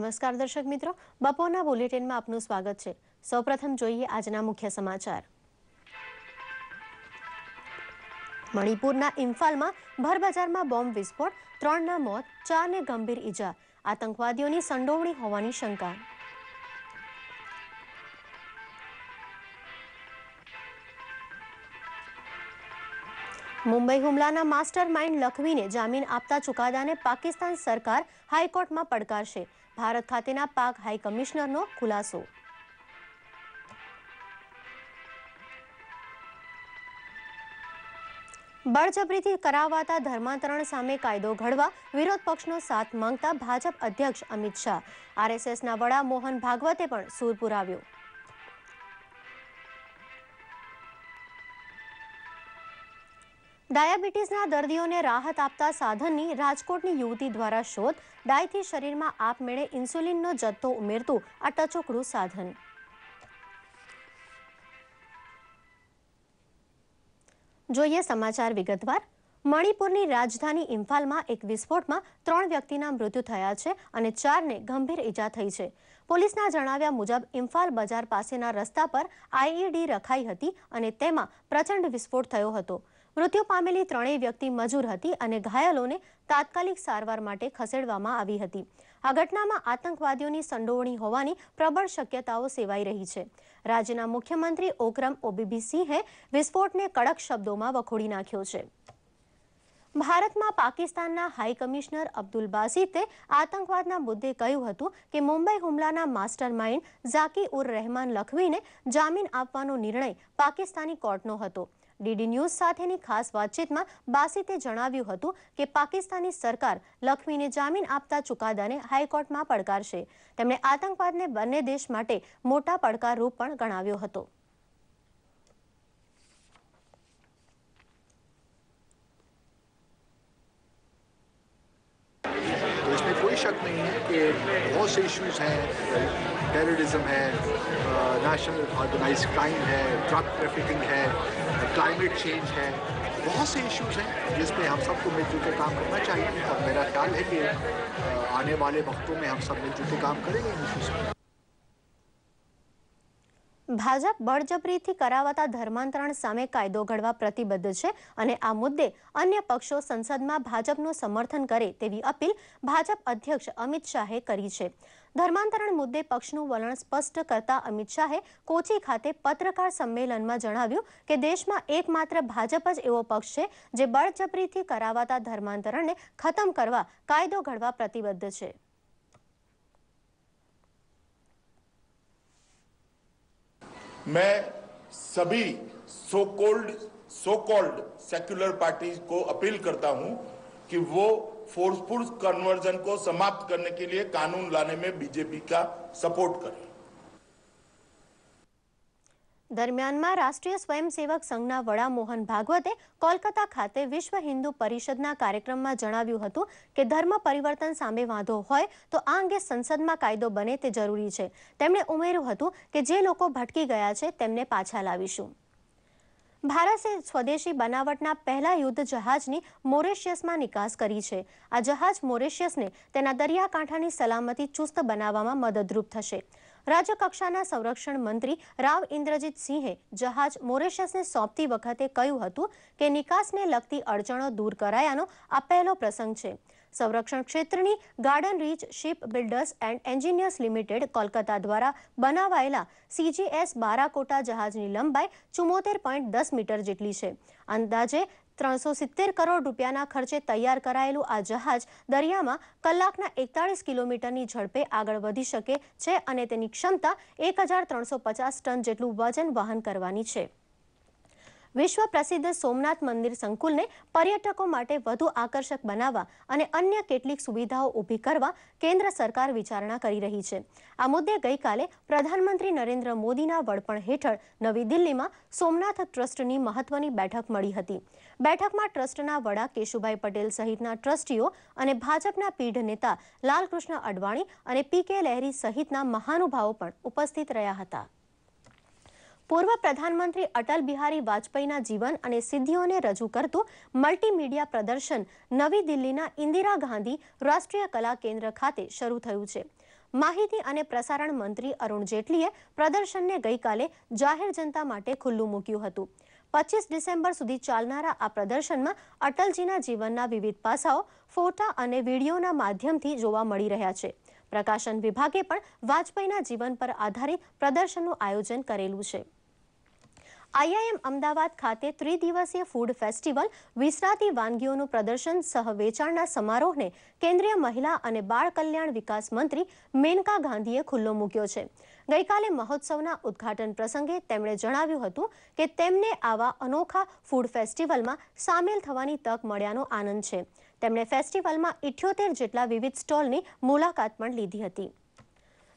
નમસ્કાર દર્શક મિત્રો, બપોરના બુલેટિનમાં આપનું સ્વાગત છે। સૌપ્રથમ જોઈએ આજના મુખ્ય સમાચાર। મણિપુરના ઇમ્ફાલમાં ભરબજારમાં બોમ્બ વિસ્ફોટ, 3ના મોત, 4ને ગંભીર ઈજા, આતંકવાદીઓની સંડોવણી હોવાની શંકા। મુંબઈ હુમલાના માસ્ટર માઇન્ડ લખવીને જામીન આપતા ચુકાદાને પાકિસ્તાન સરકાર હાઈકોર્ટમાં પડકારશે, ભારત ખાતેના પાક હાઈ કમિશનરનો ખુલાસો। બળજબરીથી કરાવાતા ધર્માંતરણ સામે કાયદો ઘડવા વિરોધ પક્ષનો સાથ માંગતા ભાજપ અધ્યક્ષ અમિત શાહ, આરએસએસના વડા મોહન ભાગવતે પણ સૂર પુરાવ્યો। ડાયાબિટીસના દર્દીઓને રાહત આપતા સાધનની રાજકોટની યુવતી દ્વારા શોધ, ડાયથી શરીરમાં આપમેળે ઇન્સ્યુલિનનો જથ્થો ઉમેરતું આ ટચુકડું સાધન। જોઈએ સમાચાર વિગતવાર। મણિપુરની રાજધાની ઇમ્ફાલમાં એક વિસ્ફોટમાં 3 વ્યક્તિના મૃત્યુ થયા છે અને 4ને ગંભીર ઈજા થઈ છે। પોલીસના જણાવ્યા મુજબ ઇમ્ફાલ બજાર પાસેના રસ્તા પર આઈઈડી રખાઈ હતી અને તેમાં પ્રચંડ વિસ્ફોટ થયો હતો। મૃત્યુ પામેલી 3 વ્યક્તિ મજૂર હતી અને ઘાયલોને તાત્કાલિક સારવાર માટે ખસેડવામાં આવી હતી। આ ઘટનામાં આતંકવાદીઓની સંડોવણી હોવાની પ્રબળ શક્યતાઓ સેવાઈ રહી છે। રાજ્યના મુખ્યમંત્રી ઓક્રમ ઓબીબી સિંહે વિસ્ફોટને કડક શબ્દોમાં વખોડી નાખ્યો છે। ભારતમાં પાકિસ્તાનના હાઈ કમિશનર અબ્દુલ બાસિતે આતંકવાદના મુદ્દે કહ્યું હતું કે મુંબઈ હુમલાના માસ્ટર માઇન્ડ ઝાકી ઉર રહેમાન લખવીને જામીન આપવાનો નિર્ણય પાકિસ્તાની કોર્ટનો હતો। ડીડી ન્યૂઝ સાથેની ખાસ વાતચીતમાં બાસિતે જણાવ્યું હતું કે પાકિસ્તાની સરકાર લખવીને જામીન આપતા ચુકાદાને હાઈકોર્ટમાં પડકારશે। તેમણે આતંકવાદને બંને દેશ માટે મોટા પડકારરૂપ પણ ગણાવ્યો હતો। तो इसमें कोई शक नहीं है कि बहुत से इश्यूज हैं, टेररिज्म है, नेशनल ऑर्गेनाइज क्राइम है, ड्रग ट्रैफिकिंग है, क्लाइमेट चेंज है, बहुत से इश्यूज हैं जिसमें हम सबको मिलजुल कर काम करना चाहिए और मेरा ख्याल है कि आने वाले वक्तों में हम सब मिलजुल कर काम करेंगे इन इश्यूज पर। ભાજપ બળજબરીથી કરાવાતા ધર્માંતરણ સામે કાયદો ઘડવા પ્રતિબદ્ધ છે અને આ મુદ્દે અન્ય પક્ષો સંસદમાં ભાજપનું સમર્થન કરે તેવી અપીલ ભાજપ અધ્યક્ષ અમિત શાહે કરી છે। ધર્માંતરણ મુદ્દે પક્ષનું વલણ સ્પષ્ટ કરતા અમિત શાહે કોચી ખાતે પત્રકાર સંમેલનમાં જણાવ્યું કે દેશમાં એકમાત્ર ભાજપ જ એવો પક્ષ છે જે બળજબરીથી કરાવાતા ધર્માંતરણને ખતમ કરવા કાયદો ઘડવા પ્રતિબદ્ધ છે। मैं सभी सो कॉल्ड सेक्युलर पार्टीज को अपील करता हूं कि वो फोर्सफुल कन्वर्जन को समाप्त करने के लिए कानून लाने में बीजेपी का सपोर्ट करें। દરમિયાનમાં રાષ્ટ્રીય સ્વયંસેવક સંઘના વડા મોહન ભાગવતે કોલકાતા ખાતે વિશ્વ હિન્દુ પરિષદના કાર્યક્રમમાં જણાવ્યું હતું કે ધર્મ પરિવર્તન સામે વાંધો હોય તો આ અંગે સંસદમાં કાયદો બને તે જરૂરી છે। તેમણે ઉમેર્યું હતું કે જે લોકો ભટકી ગયા છે તેમને પાછા લાવીશું। ભારતે સ્વદેશી બનાવટના પહેલા યુદ્ધ જહાજની મોરેશિયસમાં નિકાસ કરી છે। આ જહાજ મોરેશિયસને તેના દરિયાકાંઠાની સલામતી ચુસ્ત બનાવવામાં મદદરૂપ થશે। રાજ્યકક્ષાના સંરક્ષણ મંત્રી રાવ ઇન્દ્રજીત સિંહે જહાજ મોરેશિયસને સોંપતી વખતે કહ્યું હતું કે નિકાસને લગતી અડચણો દૂર કરાયાનો આ પહેલો પ્રસંગ છે। સંરક્ષણ ક્ષેત્રની garden reach ship builders and engineers limited Kolkata દ્વારા બનાવાયેલા CGS બારાકોટા જહાજની લંબાઈ 74.10 મીટર જેટલી છે। અંદાજે 370 કરોડ રૂપિયાના ખર્ચે તૈયાર કરાયેલું આ જહાજ દરિયામાં કલાકના 41 કિલોમીટરની ઝડપે આગળ વધી શકે છે અને તેની ક્ષમતા 1350 ટન જેટલું વજન વહન કરવાની છે। વિશ્વ પ્રસિદ્ધ સોમનાથ મંદિર સંકુલને પર્યટકો માટે વધુ આકર્ષક બનાવવા અને અન્ય કેટલીક સુવિધાઓ ઊભી કરવા કેન્દ્ર સરકાર વિચારણા કરી રહી છે। આ મુદ્દે ગઈકાલે પ્રધાનમંત્રી નરેન્દ્ર મોદીના વડપણ હેઠળ નવી દિલ્હીમાં સોમનાથ ટ્રસ્ટની મહત્વની બેઠક મળી હતી। બેઠકમાં ટ્રસ્ટના વડા કેશુભાઈ પટેલ સહિતના ટ્રસ્ટીઓ અને ભાજપના પીઢ નેતા લાલકૃષ્ણ અડવાણી અને PK લહેરી સહિતના મહાનુભાવો પણ ઉપસ્થિત રહ્યા હતા। પૂર્વ પ્રધાનમંત્રી અટલ બિહારી વાજપેયીના જીવન અને સિદ્ધિઓને રજૂ કરતું મલ્ટીમીડિયા પ્રદર્શન નવી દિલ્હીના ઇન્દિરા ગાંધી રાષ્ટ્રીય કલા કેન્દ્ર ખાતે શરૂ થયું છે। માહિતી અને પ્રસારણ મંત્રી અરુણ જેટલીએ પ્રદર્શનને ગઈકાલે જાહેર જનતા માટે ખુલ્લું મૂક્યું હતું. 25 ડિસેમ્બર સુધી ચાલનારા આ પ્રદર્શનમાં અટલજીના જીવનના વિવિધ પાસાઓ ફોટા અને વિડીયોના માધ્યમથી જોવા મળી રહ્યા છે. પ્રકાશન વિભાગે પણ વાજપેયીના જીવન પર આધારિત પ્રદર્શનનું આયોજન કરેલું છે. IIM અમદાવાદ ખાતે ત્રિદિવસીય ફૂડ ફેસ્ટિવલ વિસરાતી વાનગીઓનું પ્રદર્શન સહ વેચાણના સમારોહને કેન્દ્રીય મહિલા અને બાળ કલ્યાણ વિકાસ મંત્રી મેનકા ગાંધીએ ખુલ્લો મૂક્યો છે. ગઈકાલે મહોત્સવના ઉદ્ઘાટન પ્રસંગે તેમણે જણાવ્યું હતું કે તેમને આવા અનોખા ફૂડ ફેસ્ટિવલમાં સામેલ થવાની તક મળ્યાનો આનંદ છે. તેમણે ફેસ્ટિવલમાં 78 જેટલા વિવિધ સ્ટોલની મુલાકાત પણ લીધી હતી.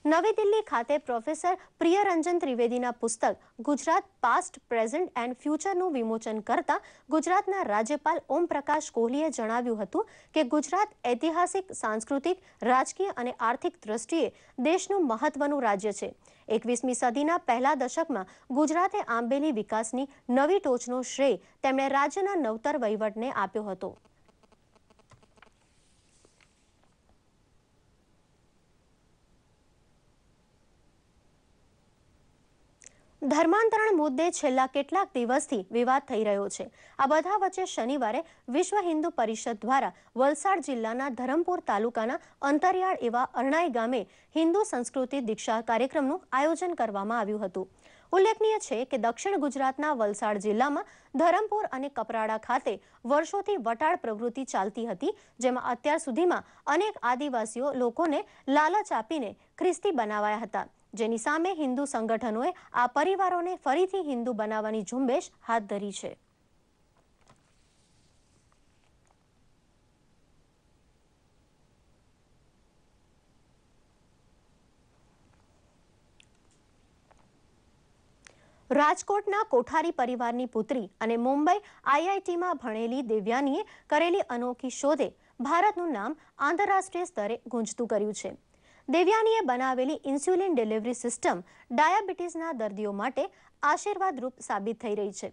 નવી દિલ્હી ખાતે પ્રોફેસર પ્રિયરંજન ત્રિવેદીના પુસ્તક ગુજરાત પાસ્ટ પ્રેઝન્ટ એન્ડ ફ્યુચરનું વિમોચન કરતા ગુજરાતના રાજ્યપાલ ઓમ પ્રકાશ કોહલીએ જણાવ્યું હતું કે ગુજરાત ઐતિહાસિક, સાંસ્કૃતિક, રાજકીય અને આર્થિક દ્રષ્ટિએ દેશનું મહત્વનું રાજ્ય છે. 21મી સદીના પહેલા દશકમાં ગુજરાતે આંબેલી વિકાસની નવી ટોચનો શ્રેય તેમણે રાજ્યના નવતર વહીવટને આપ્યો હતો. ધર્માંતરણ મુદ્દે છેલ્લા કેટલાક દિવસથી વિવાદ થઈ રહ્યો છે. આ બધા વચ્ચે શનિવારે વિશ્વ હિન્દુ પરિષદ દ્વારા વલસાડ જિલ્લાના ધરમપુર તાલુકાના અંતરિયાળ એવા અરણાઈ ગામે હિન્દુ સંસ્કૃતિ દીક્ષા કાર્યક્રમનું આયોજન કરવામાં આવ્યું હતું. ઉલ્લેખનીય છે કે દક્ષિણ ગુજરાતના વલસાડ જિલ્લામાં ધરમપુર અને કપરાડા ખાતે વર્ષોથી વટાળ પ્રવૃત્તિ ચાલતી હતી, જેમાં અત્યાર સુધીમાં અનેક આદિવાસીઓ લોકોને લાલચ આપીને ખ્રિસ્તી બનાવાયા હતા, જેની સામે હિન્દુ સંગઠનોએ આ પરિવારોને ફરીથી હિન્દુ બનાવવાની ઝુંબેશ હાથ ધરી છે. રાજકોટના કોઠારી પરિવારની પુત્રી અને મુંબઈ IITમાં ભણેલી દેવ્યાનીએ કરેલી અનોખી શોધે ભારતનું નામ આંતરરાષ્ટ્રીય સ્તરે ગુંજતું કર્યું છે. દેવ્યાનીએ બનાવેલી ઇન્સ્યુલિન ડિલિવરી સિસ્ટમ ડાયાબિટીસના દર્દીઓ માટે આશીર્વાદરૂપ સાબિત થઈ રહી છે.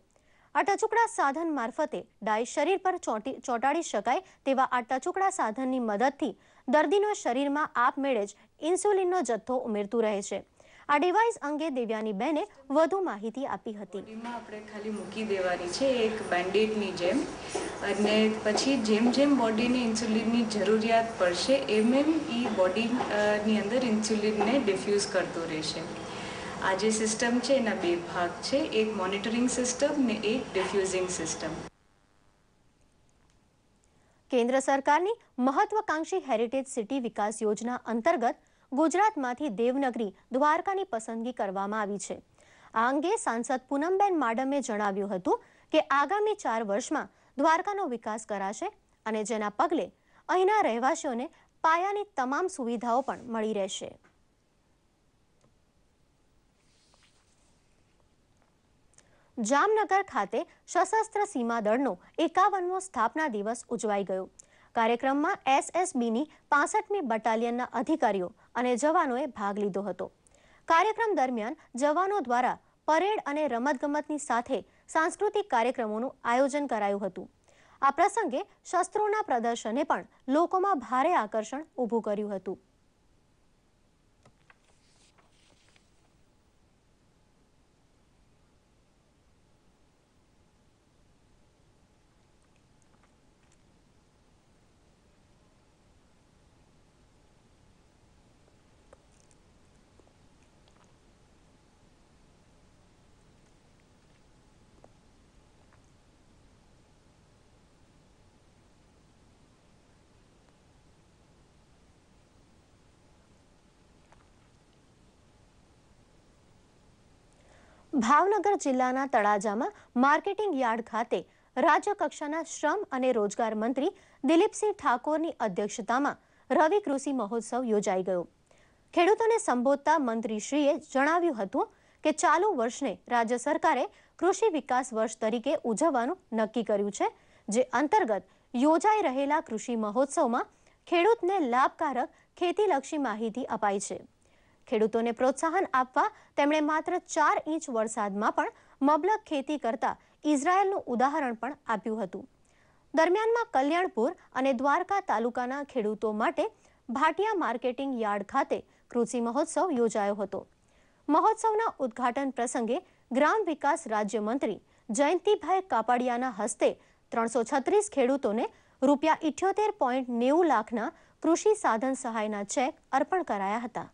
આ ટચુકડા સાધન મારફતે ડાય શરીર પર ચોંટાડી શકાય તેવા આ ટચુકડા સાધનની મદદથી દર્દીના શરીરમાં આપમેળે જ ઇન્સ્યુલિનનો જથ્થો ઉમેરતું રહે છે. આ ડિવાઇસ અંગે દેવ્યાની બેને વધુ માહિતી આપી હતી. આપણે ખાલી મૂકી દેવાની છે એક બેન્ડેડની જેમ, અને પછી જેમ જેમ બોડીને ઇન્સ્યુલિનની જરૂરિયાત પડશે એમ એમ એ બોડીની અંદર ઇન્સ્યુલિનને ડિફ્યુઝ કરતો રહેશે. આ જે સિસ્ટમ છે એના બે ભાગ છે, એક મોનિટરિંગ સિસ્ટમ ને એક ડિફ્યુઝિંગ સિસ્ટમ. કેન્દ્ર સરકારની મહત્વાકાંક્ષી હેરિટેજ સિટી વિકાસ યોજના અંતર્ગત ગુજરાતમાંથી દેવનગરી દ્વારકાની પસંદગી કરવામાં આવી છે. આ અંગે સાંસદ પૂનમબેન માડમે જણાવ્યું હતું કે આગામી 4 વર્ષમાં દ્વારકાનો વિકાસ કરાશે અને જેના પગલે અહીંના રહેવાસીઓને પાયાની તમામ સુવિધાઓ પણ મળી રહેશે. જામનગર ખાતે સશસ્ત્ર સીમા દળનો 51મો સ્થાપના દિવસ ઉજવાઈ ગયો. કાર્યક્રમમાં SSBની 65મી બટાલિયનના અધિકારીઓ અને જવાનોએ ભાગ લીધો હતો. કાર્યક્રમ દરમિયાન જવાનો દ્વારા પરેડ અને રમતગમતની સાથે સાંસ્કૃતિક કાર્યક્રમોનું આયોજન કરાયું હતું. આ પ્રસંગે શસ્ત્રોના પ્રદર્શને પણ લોકોમાં ભારે આકર્ષણ ઊભું કર્યું હતું. ભાવનગર જિલ્લાના તળાજામાં માર્કેટિંગ યાર્ડ ખાતે રાજ્ય કક્ષાના શ્રમ અને રોજગાર મંત્રી દિલીપસિંહ ઠાકોરની અધ્યક્ષતામાં રવિ કૃષિ મહોત્સવ યોજાઈ ગયો. ખેડૂતોને સંબોધતા મંત્રીશ્રીએ જણાવ્યું હતું કે ચાલુ વર્ષને રાજ્ય સરકારે કૃષિ વિકાસ વર્ષ તરીકે ઉજવવાનું નક્કી કર્યું છે, જે અંતર્ગત યોજાઈ રહેલા કૃષિ મહોત્સવમાં ખેડૂતને લાભકારક ખેતીલક્ષી માહિતી અપાઈ છે. ખેડૂતોને પ્રોત્સાહન આપવા તેમણે માત્ર 4 ઇંચ વરસાદમાં પણ મબલખ ખેતી કરતા ઇઝરાયેલનું ઉદાહરણ પણ આપ્યું હતું. દરમિયાનમાં કલ્યાણપુર અને દ્વારકા તાલુકાના ખેડૂતો માટે ભાટિયા માર્કેટિંગ યાર્ડ ખાતે કૃષિ મહોત્સવ યોજાયો હતો. મહોત્સવના ઉદ્ઘાટન પ્રસંગે ગ્રામ વિકાસ રાજ્યમંત્રી જયંતિભાઈ કાપડિયાના હસ્તે 336 ખેડૂતોને ₹78.90 લાખના કૃષિ સાધન સહાયના ચેક અર્પણ કરાયા હતા.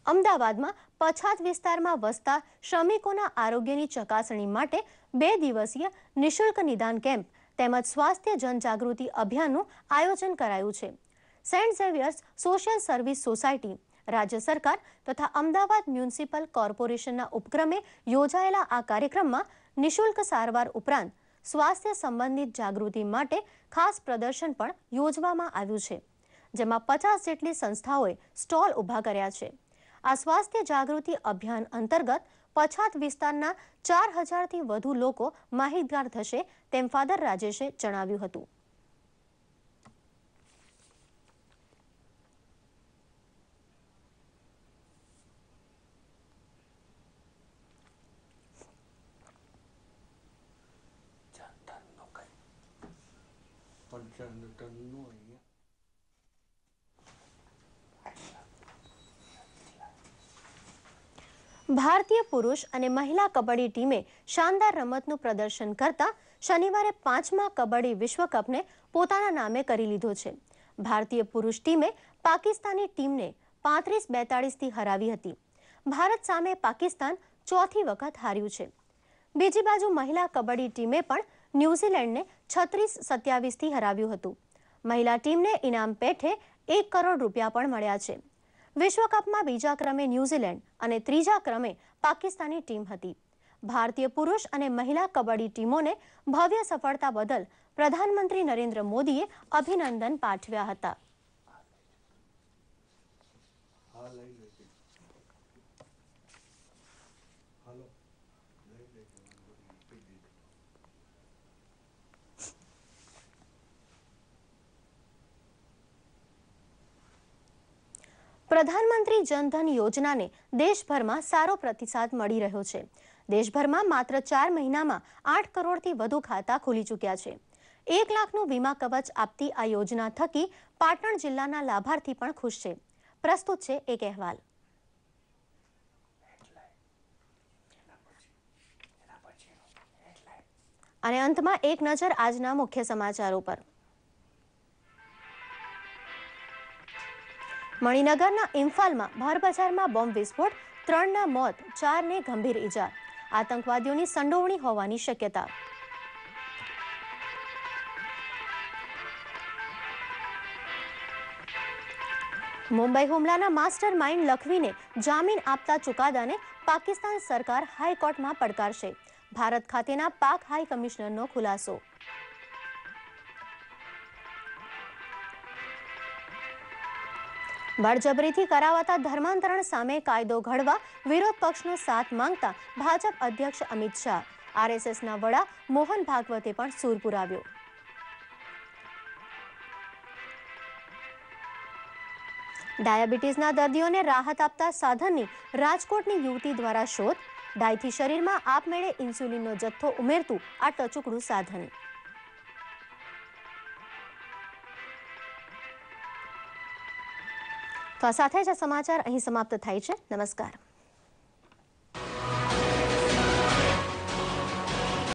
અમદાવાદમાં પછાત વિસ્તારમાં વસતા શ્રમિકોના આરોગ્યની ચકાસણી માટે 2 દિવસીય નિઃશુલ્ક નિદાન કેમ્પ તેમજ સ્વાસ્થ્ય જનજાગૃતિ અભિયાનનું આયોજન કરાયું છે. Saint Xavier's social service society, રાજ્ય સરકાર તથા અમદાવાદ મ્યુનિસિપલ કોર્પોરેશનના ઉપક્રમે યોજાયેલા આ કાર્યક્રમમાં નિઃશુલ્ક સારવાર ઉપરાંત સ્વાસ્થ્ય સંબંધિત જાગૃતિ માટે ખાસ પ્રદર્શન પણ યોજવામાં આવ્યું છે, જેમાં 50 જેટલી સંસ્થાઓએ સ્ટોલ ઊભા કર્યા છે. આ સ્વાસ્થ્ય જાગૃતિ અભિયાન અંતર્ગત પછાત વિસ્તારના 4000થી વધુ લોકો માહિતગાર થશે તેમ ફાધર રાજેશે જણાવ્યું હતું. ભારતીય પુરુષ અને મહિલા કબડ્ડી ટીમે શાનદાર રમતનું પ્રદર્શન કરતા શનિવારે 5મા કબડ્ડી વિશ્વકપને પોતાના નામે કરી લીધો છે. ભારતીય પુરુષ ટીમે પાકિસ્તાની ટીમને 35-42થી હરાવી હતી. ભારત સામે પાકિસ્તાન ચોથી વખત હાર્યું છે. બીજી બાજુ મહિલા કબડ્ડી ટીમે પણ ન્યૂઝીલેન્ડને 36-27થી હરાવ્યું હતું. મહિલા ટીમને ઇનામ પેઠે ₹1 કરોડ પણ મળ્યા છે. વિશ્વકપમાં બીજા ક્રમે ન્યૂઝીલેન્ડ અને ત્રીજા ક્રમે પાકિસ્તાની ટીમ હતી. ભારતીય પુરુષ અને મહિલા કબડ્ડી ટીમોને ભવ્ય સફળતા બદલ પ્રધાનમંત્રી નરેન્દ્ર મોદીએ અભિનંદન પાઠવ્યા હતા. પ્રધાનમંત્રી જનધન યોજનાને દેશભરમાં સારો પ્રતિસાદ મળી રહ્યો છે. દેશભરમાં માત્ર 4 મહિનામાં 8 કરોડથી વધુ ખાતા ખુલી ચૂક્યા છે. 1 લાખનું વીમા કવચ આપતી આ યોજના થકી પાટણ જિલ્લાના લાભાર્થી પણ ખુશ છે. પ્રસ્તુત છે એક અહેવાલ. અને અંતમાં એક નજર આજના મુખ્ય સમાચારો પર. મણિનગરના ઇમ્ફાલમાં ભરબજારમાં બોમ્બ વિસ્ફોટ, 3ના મોત, 4ને ગંભીર ઈજા. આતંકવાદીઓની સંડોવણી હોવાની શક્યતા. મુંબઈ હુમલાના માસ્ટર માઇન્ડ લખવીને જામીન આપતા ચુકાદાને પાકિસ્તાન સરકાર હાઈકોર્ટમાં પડકારશે. ભારત ખાતેના પાક હાઈ કમિશનરનો ખુલાસો. બળજબરીથી કરાવાતા ધર્માંતરણ સામે કાયદો ઘડવા વિરોધ પક્ષનો સાથ માંગતા ભાજપ અધ્યક્ષ અમિત શાહ, આરએસએસના વડા મોહન ભાગવતે પણ સૂર પુરાવ્યો. ડાયાબિટીસના દર્દીઓને રાહત આપતા સાધનની રાજકોટની યુવતી દ્વારા શોધ. ડાયથી શરીરમાં આપમેળે ઇન્સ્યુલિનનો જથ્થો ઉમેરતું આ ટચુકડું સાધન. તો આ સાથે જ આ સમાચાર અહીં સમાપ્ત થાય છે. નમસ્કાર.